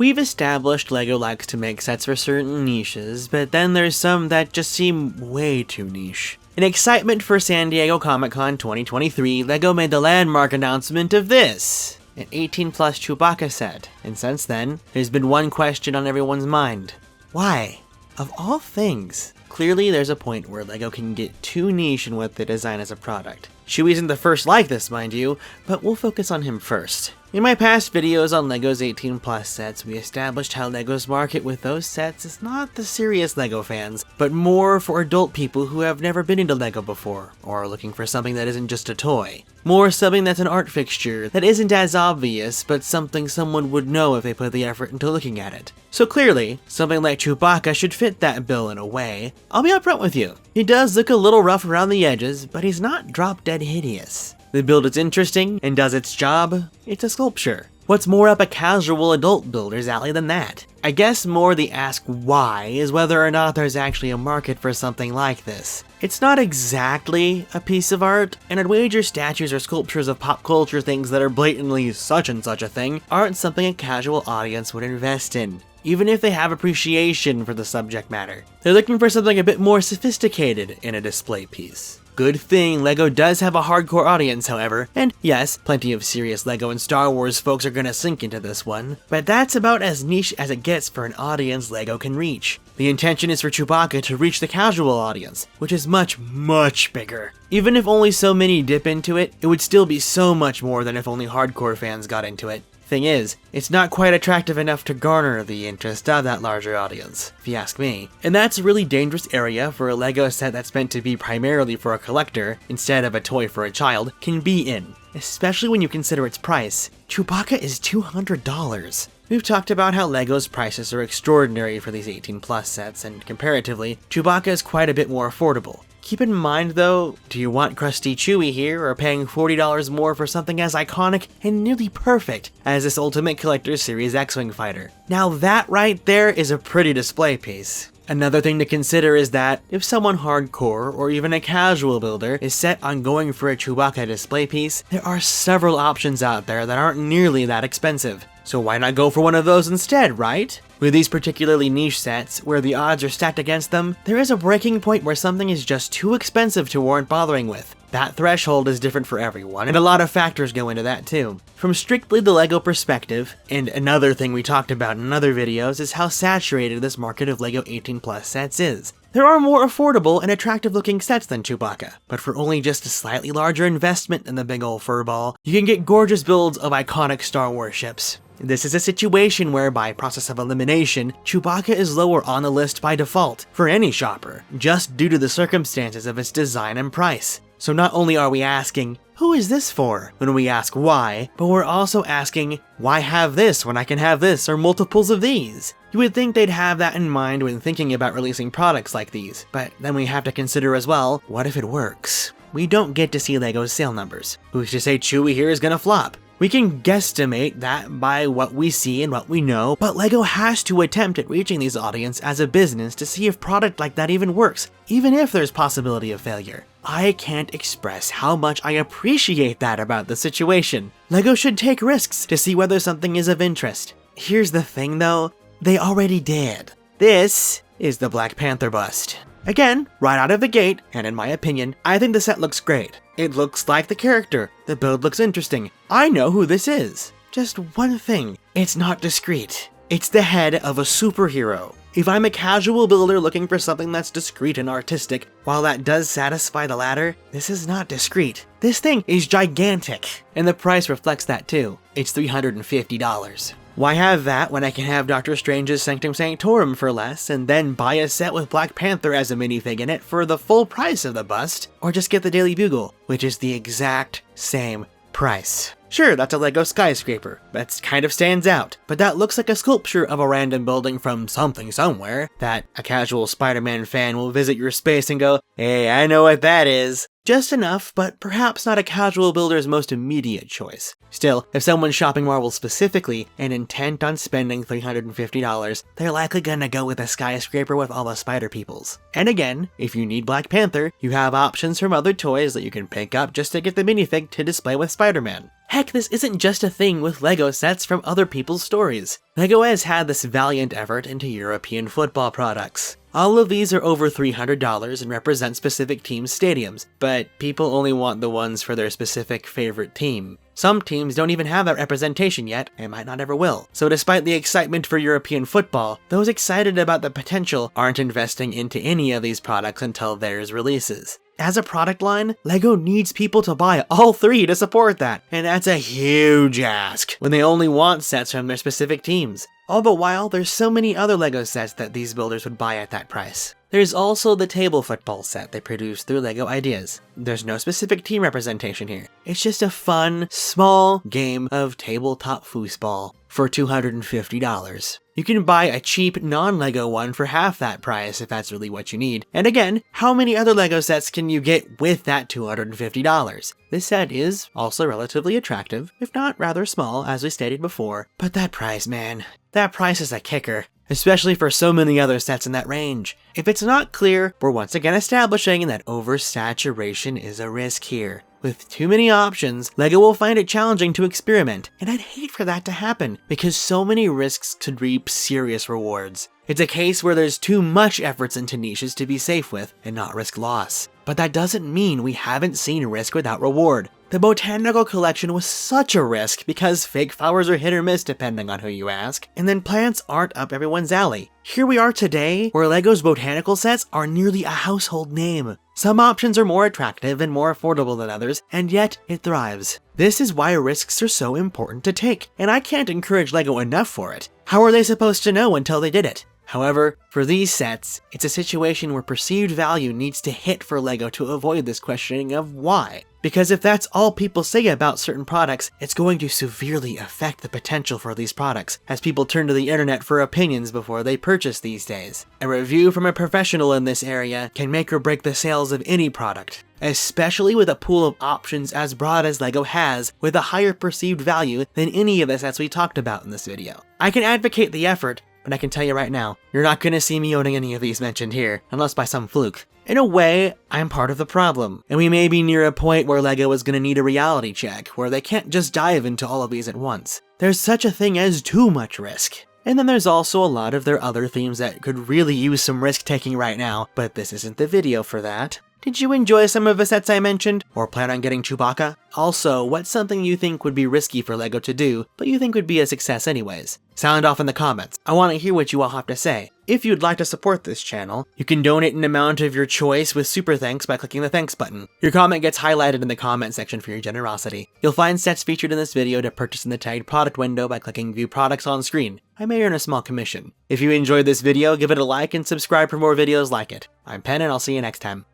We've established LEGO likes to make sets for certain niches, but then there's some that just seem way too niche. In excitement for San Diego Comic-Con 2023, LEGO made the landmark announcement of this, an 18+ Chewbacca set, and since then, there's been one question on everyone's mind. Why? Of all things. Clearly there's a point where LEGO can get too niche in what they design as a product. Chewie isn't the first like this, mind you, but we'll focus on him first. In my past videos on LEGO's 18+ sets, we established how LEGO's market with those sets is not the serious LEGO fans, but more for adult people who have never been into LEGO before, or are looking for something that isn't just a toy. More something that's an art fixture, that isn't as obvious, but something someone would know if they put the effort into looking at it. So clearly, something like Chewbacca should fit that bill in a way. I'll be upfront with you. He does look a little rough around the edges, but he's not drop-dead hideous. The build is interesting and does its job. It's a sculpture. What's more up a casual adult builder's alley than that? I guess more the ask why is whether or not there's actually a market for something like this. It's not exactly a piece of art, and I'd wager statues or sculptures of pop culture things that are blatantly such and such a thing aren't something a casual audience would invest in, even if they have appreciation for the subject matter. They're looking for something a bit more sophisticated in a display piece. Good thing LEGO does have a hardcore audience, however, and yes, plenty of serious LEGO and Star Wars folks are gonna sink into this one, but that's about as niche as it gets for an audience LEGO can reach. The intention is for Chewbacca to reach the casual audience, which is much, much bigger. Even if only so many dip into it, it would still be so much more than if only hardcore fans got into it. Thing is, it's not quite attractive enough to garner the interest of that larger audience, if you ask me. And that's a really dangerous area for a LEGO set that's meant to be primarily for a collector, instead of a toy for a child, can be in. Especially when you consider its price. Chewbacca is $200. We've talked about how LEGO's prices are extraordinary for these 18+ sets, and comparatively, Chewbacca is quite a bit more affordable. Keep in mind though, do you want crusty Chewie here, or paying $40 more for something as iconic and nearly perfect as this Ultimate Collector Series X-Wing fighter? Now that right there is a pretty display piece. Another thing to consider is that, if someone hardcore or even a casual builder is set on going for a Chewbacca display piece, there are several options out there that aren't nearly that expensive. So why not go for one of those instead, right? With these particularly niche sets, where the odds are stacked against them, there is a breaking point where something is just too expensive to warrant bothering with. That threshold is different for everyone, and a lot of factors go into that too. From strictly the LEGO perspective, and another thing we talked about in other videos is how saturated this market of LEGO 18+ sets is. There are more affordable and attractive looking sets than Chewbacca, but for only just a slightly larger investment in the big ol' furball, you can get gorgeous builds of iconic Star Wars ships. This is a situation where, by process of elimination, Chewbacca is lower on the list by default for any shopper, just due to the circumstances of its design and price. So not only are we asking, who is this for, when we ask why, but we're also asking, why have this when I can have this or multiples of these? You would think they'd have that in mind when thinking about releasing products like these, but then we have to consider as well, what if it works? We don't get to see LEGO's sale numbers. Who's to say Chewie here is gonna flop? We can guesstimate that by what we see and what we know, but LEGO has to attempt at reaching these audiences as a business to see if product like that even works, even if there's possibility of failure. I can't express how much I appreciate that about the situation. LEGO should take risks to see whether something is of interest. Here's the thing though, they already did. This is the Black Panther bust. Again, right out of the gate, and in my opinion, I think the set looks great. It looks like the character, the build looks interesting. I know who this is. Just one thing, it's not discreet. It's the head of a superhero. If I'm a casual builder looking for something that's discreet and artistic, while that does satisfy the latter, this is not discreet. This thing is gigantic, and the price reflects that too. It's $350. Why have that when I can have Doctor Strange's Sanctum Sanctorum for less, and then buy a set with Black Panther as a minifig in it for the full price of the bust, or just get the Daily Bugle, which is the exact same price. Sure, that's a LEGO skyscraper, that kind of stands out, but that looks like a sculpture of a random building from something somewhere, that a casual Spider-Man fan will visit your space and go, hey, I know what that is. Just enough, but perhaps not a casual builder's most immediate choice. Still, if someone's shopping Marvel specifically and intent on spending $350, they're likely gonna go with a skyscraper with all the spider peoples. And again, if you need Black Panther, you have options from other toys that you can pick up just to get the minifig to display with Spider-Man. Heck, this isn't just a thing with LEGO sets from other people's stories. LEGO has had this valiant effort into European football products. All of these are over $300 and represent specific teams' stadiums, but people only want the ones for their specific favorite team. Some teams don't even have that representation yet, and might not ever will. So despite the excitement for European football, those excited about the potential aren't investing into any of these products until theirs releases. As a product line, LEGO needs people to buy all three to support that, and that's a huge ask when they only want sets from their specific teams. All the while, there's so many other LEGO sets that these builders would buy at that price. There's also the table football set they produced through LEGO Ideas. There's no specific team representation here. It's just a fun, small game of tabletop foosball for $250. You can buy a cheap non-LEGO one for half that price if that's really what you need. And again, how many other LEGO sets can you get with that $250? This set is also relatively attractive, if not rather small, as we stated before, but that price, man, that price is a kicker. Especially for so many other sets in that range. If it's not clear, we're once again establishing that oversaturation is a risk here. With too many options, LEGO will find it challenging to experiment, and I'd hate for that to happen, because so many risks could reap serious rewards. It's a case where there's too much efforts into niches to be safe with, and not risk loss. But that doesn't mean we haven't seen risk without reward. The botanical collection was such a risk because fake flowers are hit or miss depending on who you ask, and then plants aren't up everyone's alley. Here we are today, where LEGO's botanical sets are nearly a household name. Some options are more attractive and more affordable than others, and yet it thrives. This is why risks are so important to take, and I can't encourage LEGO enough for it. How are they supposed to know until they did it? However, for these sets, it's a situation where perceived value needs to hit for LEGO to avoid this questioning of why. Because if that's all people say about certain products, it's going to severely affect the potential for these products, as people turn to the internet for opinions before they purchase these days. A review from a professional in this area can make or break the sales of any product, especially with a pool of options as broad as LEGO has, with a higher perceived value than any of the sets we talked about in this video. I can advocate the effort, but I can tell you right now, you're not gonna see me owning any of these mentioned here, unless by some fluke. In a way, I'm part of the problem, and we may be near a point where LEGO is gonna need a reality check, where they can't just dive into all of these at once. There's such a thing as too much risk. And then there's also a lot of their other themes that could really use some risk taking right now, but this isn't the video for that. Did you enjoy some of the sets I mentioned, or plan on getting Chewbacca? Also, what's something you think would be risky for LEGO to do, but you think would be a success anyways? Sound off in the comments. I want to hear what you all have to say. If you'd like to support this channel, you can donate an amount of your choice with super thanks by clicking the thanks button. Your comment gets highlighted in the comment section for your generosity. You'll find sets featured in this video to purchase in the tagged product window by clicking view products on screen. I may earn a small commission. If you enjoyed this video, give it a like and subscribe for more videos like it. I'm Penn and I'll see you next time.